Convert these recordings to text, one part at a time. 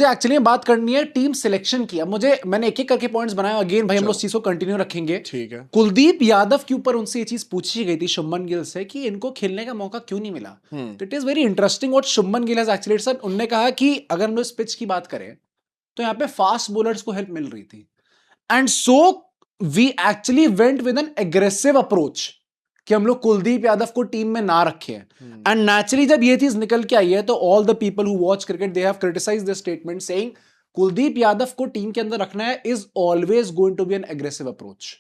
मुझे एक्चुअली बात करनी है टीम सिलेक्शन की। अब मैंने एक एक करके पॉइंट्स बनाए, अगेन भाई हम लोग इस चीज को कंटिन्यू रखेंगे। ठीक है। कुलदीप यादव के ऊपर उनसे ये चीज पूछी गई थी शुभमन गिल से कि इनको खेलने का मौका क्यों नहीं मिला। तो it is very interesting what Shubman Gill has actually sir. उन्होंने कहा कि अगर हम लोग इस पिच की बात करें तो यहाँ पे फास्ट बॉलर्स को हेल्प मिल रही थी, and so we actually went with an aggressive approach कि हम लोग कुलदीप यादव को टीम में ना रखें। एंड नेचुरली जब ये चीज निकल के आई है तो all the people who watch cricket they have criticised this statement saying Kuldeep Yadav को टीम के अंदर रखना है is always going to be an aggressive approach.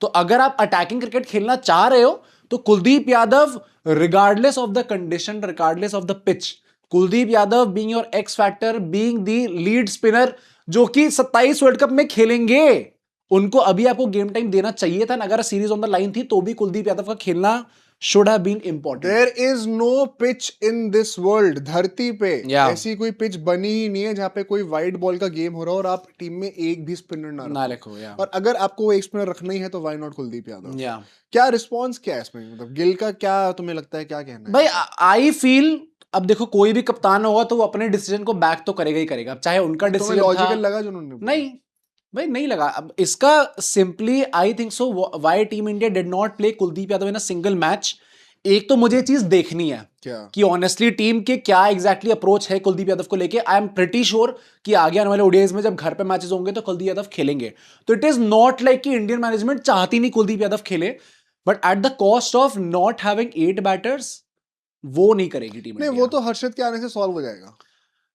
तो अगर आप अटैकिंग क्रिकेट खेलना चाह रहे हो तो Kuldeep Yadav regardless of the condition, regardless of the pitch, Kuldeep Yadav being your x factor, being the lead spinner जो कि 27 वर्ल्ड कप में खेलेंगे, उनको अभी आपको गेम टाइम देना चाहिए था। अगर सीरीज ऑन द लाइन थी तो भी कुलदीप यादव का खेलना should have been important. There is no pitch in this world. धरती पे ऐसी कोई पिच बनी ही नहीं है जहाँ पे कोई वाइड बॉल का गेम हो रहा हो और आप टीम में एक भी स्पिनर ना रखो। और अगर आपको एक स्पिनर रखना ही है तो व्हाई नॉट कुलदीप यादव। क्या रिस्पॉन्स क्या है इसमें, मतलब गिल का क्या तुम्हें लगता है, क्या कहना है? भाई आई फील अब देखो कोई भी कप्तान होगा तो वो अपने डिसीजन को बैक तो करेगा ही करेगा, चाहे उनका डिसीजन लॉजिकल लगा जो उन्होंने। नहीं भाई नहीं लगा। अब इसका simply I think so why team India did not play Kuldeep Yadav in a single match. एक तो मुझे चीज देखनी है क्या कि ऑनेस्टली टीम के क्या एग्जैक्टली अप्रोच है कुलदीप यादव को लेके। आई एम प्रिटी श्योर कि आगे आने वाले ओडीआईज में जब घर पे मैचेस होंगे तो कुलदीप यादव खेलेंगे। तो इट इज नॉट लाइक कि इंडियन मैनेजमेंट चाहती नहीं कुलदीप यादव खेले, but at the cost of not having 8 batters वो नहीं करेगी टीम। नहीं वो तो हर्षित के आने से सॉल्व हो जाएगा।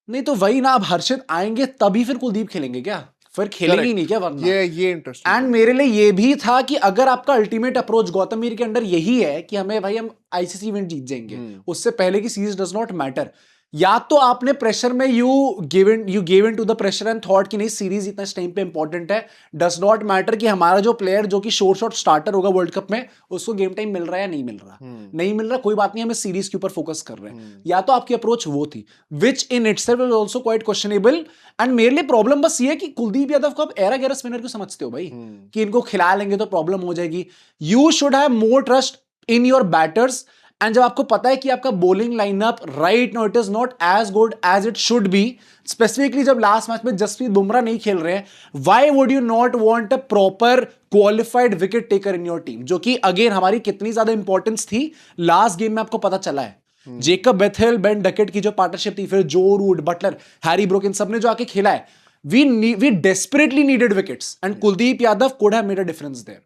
नहीं तो वही ना, अब हर्षित आएंगे तभी फिर कुलदीप खेलेंगे क्या, फिर खेलेंगे ही नहीं क्या वरना। ये इंटरेस्टिंग। एंड मेरे लिए ये भी था कि अगर आपका अल्टीमेट अप्रोच गौतम मीर के अंडर यही है कि हमें भाई हम आईसीसी इवेंट जीत जाएंगे, उससे पहले की सीरीज डज नॉट मैटर, या तो आपने प्रेशर में you give in to the pressure and thought कि नहीं सीरीज इतना इस टाइम पे इंपॉर्टेंट है, डज नॉट मैटर कि हमारा जो प्लेयर जो कि शॉर्ट स्टार्टर होगा वर्ल्ड कप में उसको गेम टाइम मिल रहा है या नहीं मिल रहा। नहीं मिल रहा कोई बात नहीं, हमें सीरीज के ऊपर फोकस कर रहे हैं। या तो आपकी अप्रोच वो थी which in itself is also quite questionable. And मेरे लिए प्रॉब्लम बस ये है कि कुलदीप यादव को आप एरा गैरा स्पिनर क्यों समझते हो भाई कि इनको खिला लेंगे तो प्रॉब्लम हो जाएगी। You should have more trust in your batters. And जब आपको पता है कि आपका bowling lineup right now it is not as good as it should be, specifically जब लास्ट मैच में जसप्रीत बुमराह नहीं खेल रहे हैं, why would you not want a proper qualified wicket taker in your team, जो कि अगेन हमारी कितनी ज्यादा इंपॉर्टेंस थी लास्ट गेम में आपको पता चला है। जेकब बेथेल, बेन डकेट की जो पार्टनरशिप थी, फिर Joe Root, Buttler, Harry Brook, इन सब ने जो आके खेला है, we desperately needed wickets and Kuldeep Yadav could have made a difference there.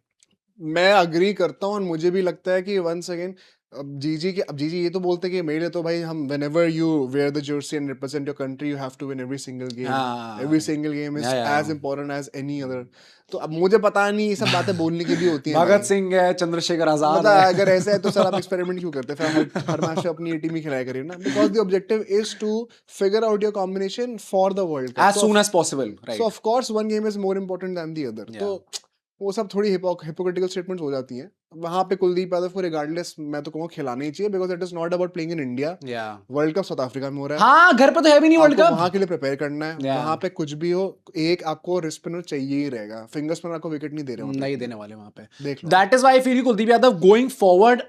मैं अग्री करता हूं और मुझे भी लगता है कि वंस अगेन अब जीजी ये तो बोलते हैं कि मेरे लिए तो भाई हम whenever you wear the jersey and represent your country you have to win every single game. Every single game is as important as any other. तो अब मुझे पता नहीं ये सब बातें बोलने की भी होती हैं। भगत सिंह है, चंद्रशेखर आजाद मतलब अगर ऐसा है तो सर आप एक्सपेरिमेंट क्यों करते हैं, फिर हर मैच में अपनी टीम ही खिलाया करिए ना, because the objective is to figure out your combination for the world cup as soon as possible, right? So of course one game is more important than the other. तो वो सब थोड़ी hypocritical statements हो जाती हैं। वहां पे कुलदीप यादव को रिगार्डलेस मैं तो कहूँगा खिलाना ही चाहिए, because it is not about playing in India. World cup south Africa में हो रहा है। हाँ, घर पे तो है भी नहीं वर्ल्ड कप, वहां के लिए प्रिपेयर करना है। वहां पे कुछ भी हो एक आपको स्पिनर चाहिए ही रहेगा, फिंगर स्पिनर आपको विकेट नहीं दे रहे, नहीं देने वाले वहां पे। देख लो, that is why I feel Kuldeep Yadav going forward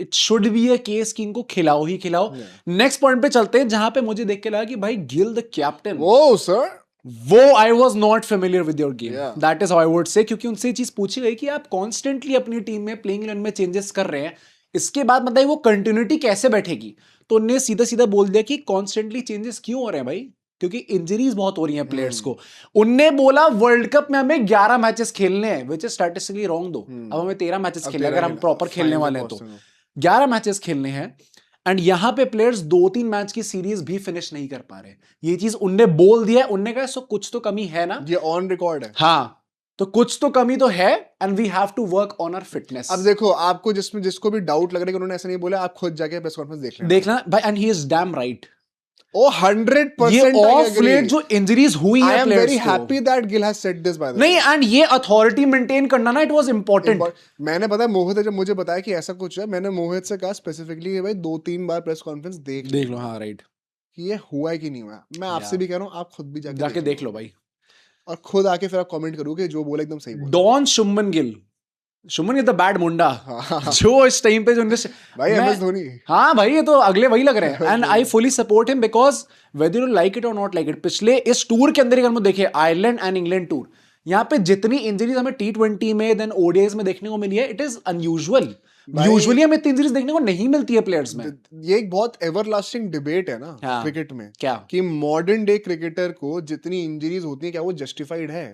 it should be a case कि इनको खिलाओ ही खिलाओ। नेक्स्ट पॉइंट पे चलते हैं जहां पे मुझे देख के लगा कि भाई गिल द कैप्टन, वो सर वो I was not familiar with your game, that is how I would say, क्योंकि उनसे चीज पूछी गई कि आप कॉन्स्टेंटली अपनी टीम में प्लेइंग इलेवन में चेंजेस कर रहे हैं, इसके बाद मतलब वो कंटिन्यूटी कैसे बैठेगी। तो उन्होंने सीधा सीधा बोल दिया कि कॉन्स्टेंटली चेंजेस क्यों हो रहे हैं भाई, क्योंकि इंजरीज बहुत हो रही हैं प्लेयर्स को। उनने बोला वर्ल्ड कप में हमें 11 मैचेस खेलने हैं, विच इज स्टैटिस्टिकली रॉन्ग दो। अब हमें 13 मैचेस खेलने, अगर हम प्रॉपर खेलने वाले हैं तो 11 मैचेस खेलने हैं। एंड यहां पे प्लेयर्स 2-3 मैच की सीरीज भी फिनिश नहीं कर पा रहे। ये चीज उनने बोल दिया, उनने कहा सो कुछ तो कमी है ना, ये ऑन रिकॉर्ड है। हाँ, तो कुछ तो कमी तो है and we have to work on our fitness. अब देखो आपको जिसको भी डाउट लग रहा है कि उन्होंने ऐसा नहीं बोला, आप खुद जाके प्रेस कॉन्फ्रेंस देख लेना भाई, and he is damn right. Oh 100% ये ऑफ लेट जो इंजरीज हुई है प्लेयर्स को, I am very happy that Gill has said this by the वे। नहीं, एंड ये अथॉरिटी मेंटेन करना ना, इट वाज इंपॉर्टेंट। मैंने पता है मोहित जब मुझे बताया कि ऐसा कुछ है, मैंने मोहित से कहा स्पेसिफिकली कि भाई 2-3 बार प्रेस कॉन्फ्रेंस देख लो। हाँ राइट, कि ये हुआ है कि नहीं हुआ। मैं आपसे भी कह रहा हूं आप खुद भी जाके देख लो भाई, और खुद आके फिर आप कमेंट करो कि जो बोला एकदम सही बोला। डॉन Shubman Gill Shubman is the bad मुंडा हाँ। जो इस टाइम पे जो उनके भाई MS धोनी। हाँ भाई ये तो अगले वही लग रहे हैं and I fully support him because whether you like it और नॉट लाइक इट पिछले इस टूर के अंदर अगर हम देखें आयरलैंड एंड इंग्लैंड टूर यहाँ पे जितनी इंजरीज हमें T20 में देन ODIs में देखने को मिली है इट इज अनयूजुअल यूजुअली हमें इतनी इंजरीज देखने को नहीं मिलती है प्लेयर्स में ये एक बहुत एवरलास्टिंग डिबेट है ना हाँ। क्रिकेट में क्या कि मॉडर्न डे क्रिकेटर को जितनी इंजरीज होती है क्या वो जस्टिफाइड है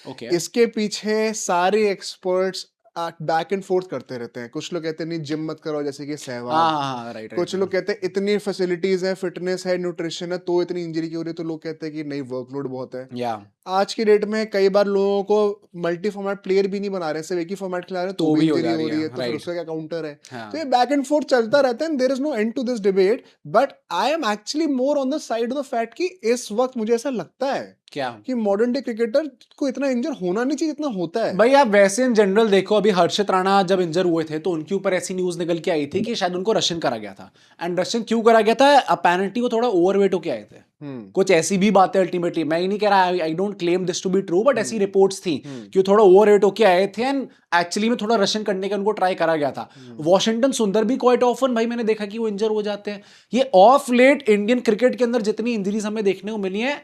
ओके इसके पीछे सारे एक्सपर्ट्स बैक एंड फोर्थ करते रहते हैं कुछ लोग कहते हैं नहीं जिम मत करो जैसे कि सहवाग हाँ राइट कुछ लोग कहते हैं इतनी फैसिलिटीज है फिटनेस है न्यूट्रिशन है तो इतनी इंजरी क्यों हो रही है तो लोग कहते हैं कि नहीं वर्कलोड बहुत है या आज की डेट में कई बार लोगों को मल्टी फॉर्मेट प्लेयर भी नहीं बना रहे सिर्फ एक ही फॉर्मेट खिला रहे हैं तो भी हो इंजरी जा हो रही रही है है, तो फिर right. उसका क्या काउंटर है हाँ. तो ये बैक एंड फोर्थ चलता रहता है there is no end to this debate but I am actually more on the side of the fact कि इस वक्त मुझे ऐसा लगता है क्या कि मॉडर्न डे क्रिकेटर को इतना इंजर होना नहीं चाहिए जितना होता है भाई आप वैसे इन जनरल देखो अभी हर्षित राणा जब इंजर हुए थे तो उनके ऊपर ऐसी न्यूज निकल के आई थी कि शायद उनको रशियन करा गया था एंड रशियन क्यों करा गया था अपेरेंटली वो थोड़ा ओवरवेट होके आए थे कुछ ऐसी भी बातें अल्टीमेटली मैं ही नहीं कह रहा I don't claim this to be true but ऐसी रिपोर्ट्स थी कि वो थोड़ा ओवरवेट होके आए थे एंड एक्चुअली में थोड़ा रशियन करने का उनको ट्राई करा गया था वॉशिंगटन सुंदर भी क्वाइट ऑफन भाई मैंने देखा कि वो इंजर हो जाते हैं ये ऑफ लेट इंडियन क्रिकेट के अंदर जितनी इंजरीज हमें देखने को मिली है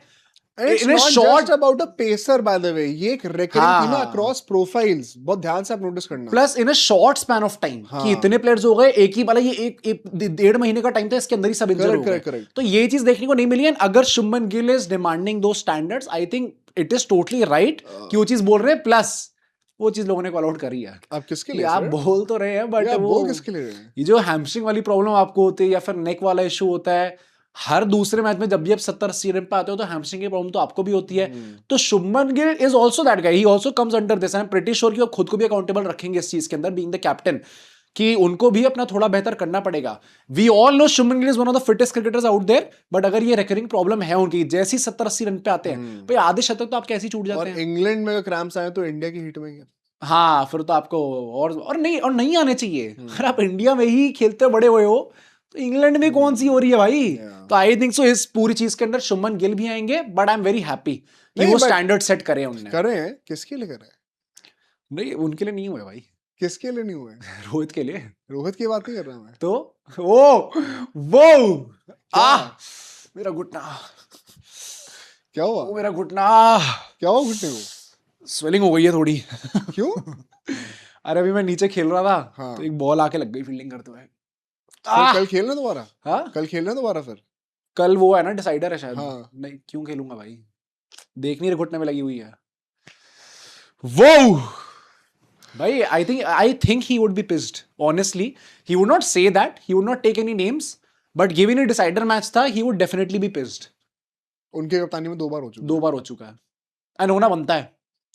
It's in a not short- just about a pacer by the way ये एक recurring हाँ, थी ना हाँ. across profiles बहुत ध्यान से आप नोटिस करना plus in a short span of time हाँ. कि इतने प्लेयर्स हो गए एक ही वाला ये एक 1.5 महीने का टाइम था इसके अंदर ही सब इंजर हो गए correct. तो ये चीज देखने को नहीं मिली है अगर शुभमन गिल इज डिमांडिंग दो standards I think it is totally right कि वो चीज बोल रहे हैं प्लस वो चीज लोगों ने कॉल आउट करी है आप किसके कि लिए आप बोल तो रहे हैं बट वो वो किसके लिए रहे हैं ये जो हैमस्ट्रिंग वाली प्रॉब्लम आपको होती है या फिर नेक वाला इशू होता है हर दूसरे मैच में जब भी आप 70-80 रन पे आते हो तो हैमस्ट्रिंग की प्रॉब्लम तो आपको भी होती है तो Shubman Gill is also that guy he also comes under this I am pretty sure कि वो खुद को भी अकाउंटेबल रखेंगे इस चीज के अंदर बीइंग द कैप्टन कि उनको भी अपना थोड़ा बेहतर करना पड़ेगा we all know Shubman Gill is one of the fittest cricketers out there but अगर ये रिकरिंग प्रॉब्लम है उनकी जैसे ही 70-80 रन पे आते हैं भाई आधे शतक तो आप कैसे छूट जाते और हैं इंग्लैंड में अगर क्रैम्प्स आए तो इंडिया की हिट में क्या हाँ फिर तो आपको और नहीं आने चाहिए अगर आप इंडिया में ही खेलते बड़े हुए हो तो इंग्लैंड में कौन सी हो रही है भाई तो आई थिंक सो इस पूरी चीज के अंदर शुभमन गिल भी आएंगे but I am very happy कि वो स्टैंडर्ड सेट करे उन्होंने करे हैं किसके लिए करे हैं नहीं उनके लिए नहीं हुए भाई किसके लिए नहीं हुए रोहित के लिए रोहित की बात नहीं कर रहा मैं तो वो मेरा घुटना क्या हुआ मेरा घुटना क्या हुआ घुटने को स्वेलिंग हो गई है थोड़ी क्यों अरे अभी मैं नीचे खेल रहा था हाँ. तो एक बॉल आके लग गई फील्डिंग करते हुए कल खेलना दोबारा हाँ कल खेलना दोबारा फिर कल वो है ना डिसाइडर है शायद हाँ. नहीं क्यों खेलूंगा भाई देख नहीं रहे घुटने में लगी हुई है वो भाई I think he would be pissed honestly he would not say that he would not take any names but given a decider match था he would definitely be pissed उनके कप्तानी में 2 बार हो चुका 2 बार हो चुका है एंड होना बनता है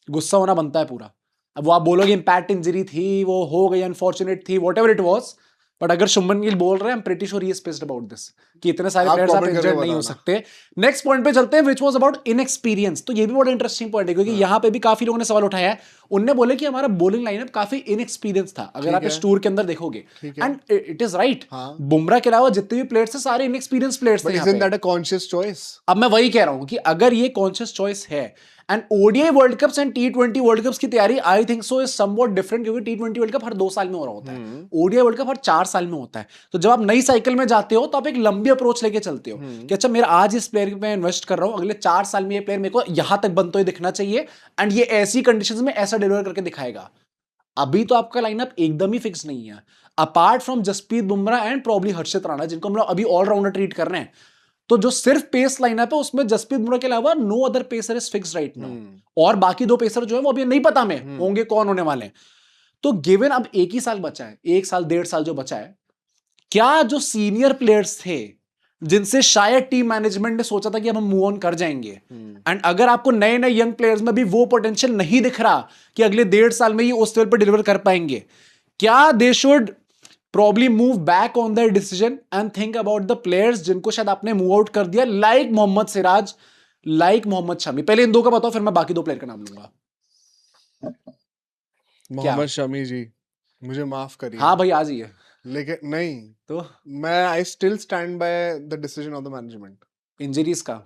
गुस्सा होना बनता है पूरा अब वो आप बोलोगे इम्पैक्ट इंजरी थी वो हो गई अनफॉर्चुनेट थी व्हाटएवर इट वाज बट अगर शुभमन गिल बोल रहे हैं I am pretty sure he is pissed about this कि इतने सारे प्लेयर्स आप इंजर्ड नहीं हो सकते नेक्स्ट पॉइंट पे चलते हैं व्हिच वाज अबाउट इनएक्सपीरियंस तो ये भी बड़ा इंटरेस्टिंग पॉइंट है क्योंकि यहाँ पे भी काफी लोगों ने सवाल उठाया है उनने बोले कि हमारा बॉलिंग लाइनअप काफी इनएक्सपीरियंस था अगर आप इस टूर के अंदर देखोगे and it is right Bumrah के अलावा जितने भी प्लेयर्स थे सारे इनएक्सपीरियंस प्लेयर्स थे isn't that a conscious choice अब मैं वही कह रहा हूं कि अगर ये कॉन्शियस चॉइस है and ODI world cups and T20 world cups की तैयारी I think so is somewhat different क्योंकि T20 वर्ल्ड कप हर 2 साल में हो रहा होता है ओडीआई वर्ल्ड कप हर 4 साल में होता है तो जब आप नई साइकिल में जाते हो तो आप एक लंबी अप्रोच लेके चलते हो कि अच्छा मेरा आज इस प्लेयर में इन्वेस्ट कर रहा हूं अगले 4 साल में ये प्लेयर मेरे को यहां तक बनते हुए दिखना चाहिए एंड ये ऐसी कंडीशंस में ऐसा डिलीवर करके दिखाएगा अभी तो आपका लाइनअप एकदम ही फिक्स नहीं है apart from Jasprit Bumrah and probably Harshit Rana जिनको हम लोग अभी ऑलराउंडर ट्रीट कर रहे हैं तो जो सिर्फ पेस लाइनअप है उसमें जसप्रीत बुमराह के अलावा no other pacer is fix right now और बाकी 2 पेसर जो है वो अभी नहीं पता में होंगे कौन होने वाले हैं तो गिवन अब 1 ही साल बचा है 1 साल 1.5 साल जो बचा है क्या जो सीनियर प्लेयर्स थे जिनसे शायद टीम मैनेजमेंट ने सोचा था कि अब हम मूव ऑन कर जाएंगे एंड अगर आपको नए नए यंग प्लेयर्स में भी वो पोटेंशियल नहीं दिख रहा कि अगले 1.5 साल में ही उस लेवल पर डिलीवर कर पाएंगे क्या they should probably move back on their decision and think about the players जिनको शायद आपने मूव आउट कर दिया लाइक मोहम्मद सिराज लाइक मोहम्मद शमी पहले इन 2 का बताओ फिर मैं बाकी 2 प्लेयर का नाम लूंगा मोहम्मद शमी जी मुझे माफ करिए हाँ भाई आज ही है लेकिन नहीं तो मैं I still stand by the decision of the management injuries का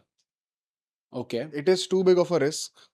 okay it is too big of a risk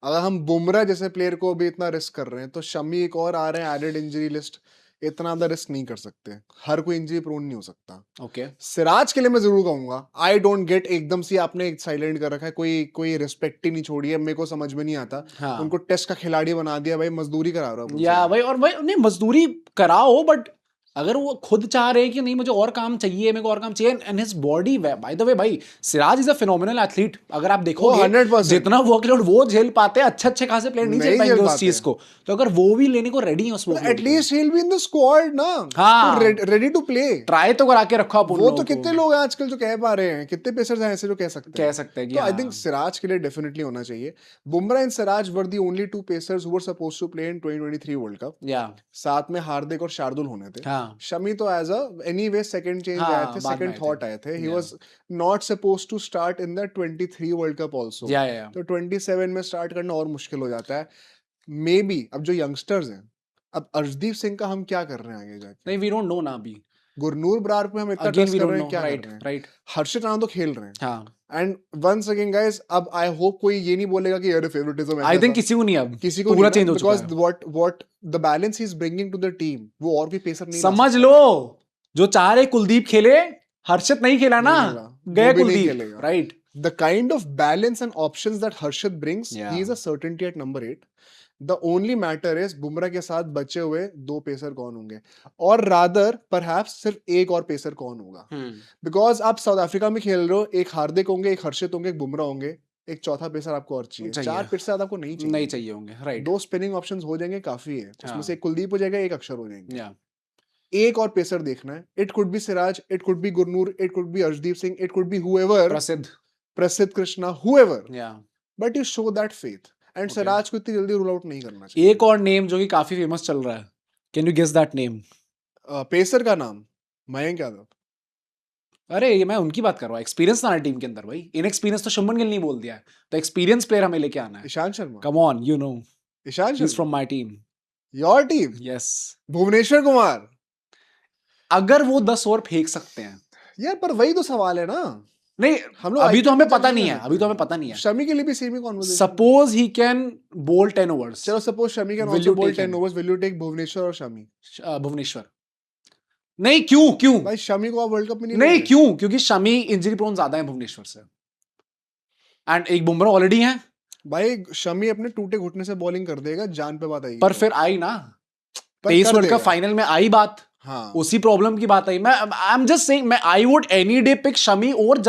अगर हम बुमराह जैसे प्लेयर को भी इतना रिस्क कर रहे हैं तो शमी एक और आ रहे हैं एडेड इंजरी लिस्ट, इतना ज्यादा रिस्क नहीं कर सकते, हर कोई इंजरी प्रोन नहीं हो सकता। ओके सिराज के लिए मैं जरूर कहूंगा, आई डोंट गेट, एकदम से आपने साइलेंट कर रखा है, कोई रिस्पेक्ट ही नहीं छोड़ी है, मेरे को समझ में नहीं आता। हाँ उनको टेस्ट का खिलाड़ी बना दिया भाई, मजदूरी करा रहा है या भाई, और भाई नहीं मजदूरी कराओ, बट अगर वो खुद चाह रहे हैं कि नहीं मुझे और काम चाहिए, मेरे को और काम चाहिए, and his body, by the way भाई Siraj is a phenomenal athlete, अगर आप देखोगे 100% जितना वर्कलोड वो झेल पाते हैं, अच्छे खासे प्लेयर नहीं झेल नहीं पाएंगे झेल उस पाते चीज को, तो अगर वो भी लेने को रेडी है उस at least he will be in the squad ना, हाँ रेडी टू प्ले, ट्राई तो करा के रखो आप उन वो लोगों तो को। कितने लोग हैं आजकल जो कह पा रहे हैं, कितने पेसर्स हैं ऐसे जो कह सकते हैं कि तो आई हाँ। थिंक सिराज के लिए डेफिनेटली होना चाहिए। Bumrah and Siraj were the only two pacers who were supposed to play in 2023 world cup, या साथ में हार्दिक और शार्दुल होने थे। हाँ शमी तो as a anyway second change हाँ, आए थे, बाद में सेकंड आए थॉट थे। आए थे, he Yeah. Was not supposed to start in the 23 world cup also, या तो 27 में स्टार्ट करना और मुश्किल हो जाता है मे बी। अब जो यंगस्टर्स हैं, अब अर्शदीप सिंह का हम क्या कर रहे हैं आगे जाके, नहीं वी डोंट नो ना अभी, गुरनूर बरार पे हम इतना अगेन ट्रस्ट वी कर डोंट रहे नो, हैं, क्या कर राइट रहे हैं, राइट हर्षित राणा तो खेल रहे हैं, हाँ। एंड वंस अगेन गाइस, अब आई होप कोई ये नहीं बोलेगा कि यार फेवरेटिज्म है, आई थिंक किसी को नहीं, अब किसी को पूरा नहीं, चेंज हो चुका बिकॉज़ है, what the balance he is bringing to the team, वो और भी पेसर नहीं समझ लो, जो चाह रहे कुलदीप खेले, हर्षित नहीं खेला ना, गया Kuldeep, right. The kind of balance and options that Harshit brings, Yeah. he is a certainty at number 8. The only matter is Bumrah के साथ बचे हुए दो पेसर कौन होंगे, और रादर परहैप्स सिर्फ एक और पेसर कौन होगा, बिकॉज आप साउथ अफ्रीका में खेल रहे हो, एक हार्दिक होंगे, एक हर्षित होंगे, एक बुमराह होंगे, एक चौथा पेसर आपको और चाहिए, चार पेसर ज्यादा आपको नहीं चाहिए होंगे, राइट। दो स्पिनिंग ऑप्शंस हो जाएंगे, काफी है, उसमें से एक कुलदीप हो जाएगा, एक अक्षर हो जाएंगे, एक और पेसर देखना है, it could be Siraj, it could be Gurnoor, it could be Arshdeep Singh, it could be whoever, Prasidh Krishna, whoever, but you show that faith, and Siraj को इतनी जल्दी रूल आउट नहीं करना चाहिए। एक और नेम जो कि काफी फेमस चल रहा है, can you guess that name? Pacer का नाम मयंक यादव। अरे ये मैं उनकी बात कर रहा हूँ, एक्सपीरियंस ना टीम के अंदर भाई, इनएक्सपीरियंस तो शुभमन गिल नहीं बोल दिया है, तो एक्सपीरियंस प्लेयर हमें लेके आना है। Ishant Sharma, come on, you know Ishant he is from my team, your team, yes. Bhuvneshwar Kumar, अगर वो 10 ओवर फेंक सकते हैं यार, पर वही तो सवाल है ना, नहीं हम लोग अभी तो हमें IPL पता नहीं है, अभी तो हमें पता नहीं है। शमी के लिए भी सेम ही conversation, suppose he can bowl 10 overs, चलो suppose Shami can Will also you bowl take 10 him? Overs, will you take Bhuvneshwar और शमी? भुवनेश्वर नहीं, क्यों भाई शमी को आप वर्ल्ड कप में नहीं नहीं लोगे? क्यों? क्योंकि शमी इंजरी प्रोन ज्यादा है भुवनेश्वर से, एंड एक बुमराह ऑलरेडी है भाई शमी अपने टूटे घुटने से बॉलिंग कर देगा, जान पे बात आएगी, पर फिर आई ना पर 23 कर वर्ल्ड कप देगा। फाइनल में आई बात, हाँ, उसी प्रॉब्लम की बात आई। मैं आई एम जस्ट सेइंग, मैं I would any day pick Shami, और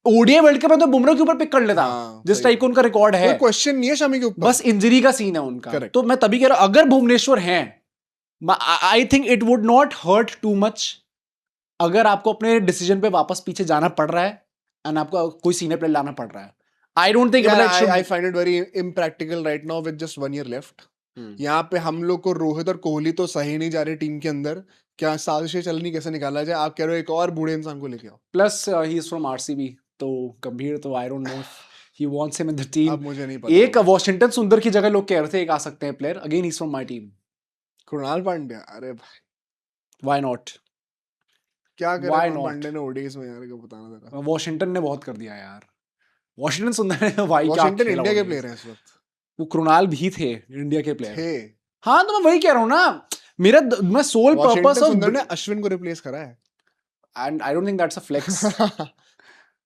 ओडीआई वर्ल्ड कप में तो बुमराह के ऊपर पिक कर लेता, हाँ, जिस सही। टाइप का उनका रिकॉर्ड है, कोई क्वेश्चन नहीं है शमी के ऊपर, बस इंजरी का सीन है उनका। Correct. तो मैं तभी कह रहा हूं, अगर भुवनेश्वर हैं, I think it would not hurt too much अगर आपको अपने डिसीजन पे वापस पीछे जाना पड़ रहा है, एंड आपको कोई सीनियर प्लेयर लाना पड़ रहा है। आई don't think I find it very impractical right now with just 1 year left. यहाँ पे हम लोग को रोहित और कोहली तो सही नहीं जा रहे टीम के अंदर, क्या साजिशें चलनी, कैसे निकाला जाए, आप कह रहे हो एक और बूढ़े इंसान को लेके आओ, plus he is from RCB, तो गंभीर तो I don't know he wants him in the अब टीम। मुझे नहीं पता। एक वॉशिंगटन सुंदर की जगह लोग कह रहे थे एक आ सकते हैं player, again he is from my team, Krunal Pandya, अरे भाई व्हाई नॉट? क्या करे Why कृणाल not? पांड्या ने ओडीआईज में यार, को बताना जरा। वॉशिंगटन ने बहुत कर दिया यार, वॉशिंगटन सुंदर ने भाई क्या वॉशिंगटन खेला इंडिया के ODI प्लेयर हैं इस वक्त, वो कृणाल भी थे इंडिया के प्लेयर। थे। हाँ तो मैं वही कह रहा हूँ ना, मैं सोल पर्पस वॉशिंगटन ऑफ, सुंदर ने अश्विन को रिप्लेस करा है, and I don't think that's a flex.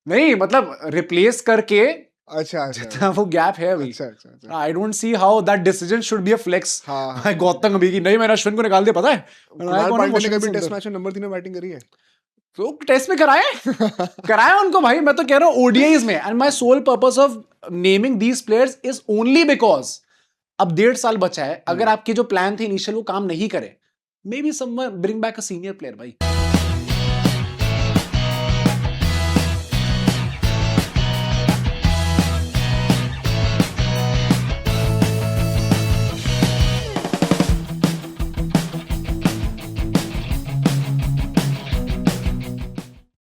नहीं मतलब रिप्लेस करके, अच्छा जितना वो गैप है अभी, अच्छा I don't see how that decision should be a flex. हाँ, गौतम गंभीर की नहीं, मैंने अश्विन को निकाल दिया, पता है कृणाल पांड्या ने कभी टेस्ट मैच में नंबर 3 में बैटिंग करी है? तो टेस्ट में कराया उनको भाई। मैं तो कह रहा हूँ ओडीआईज में, and my sole purpose of naming these players is only because अब 1.5 साल बचा है, अगर आपके जो प्लान थे इनिशियल वो काम नहीं करे, may be someone bring back a senior player भाई।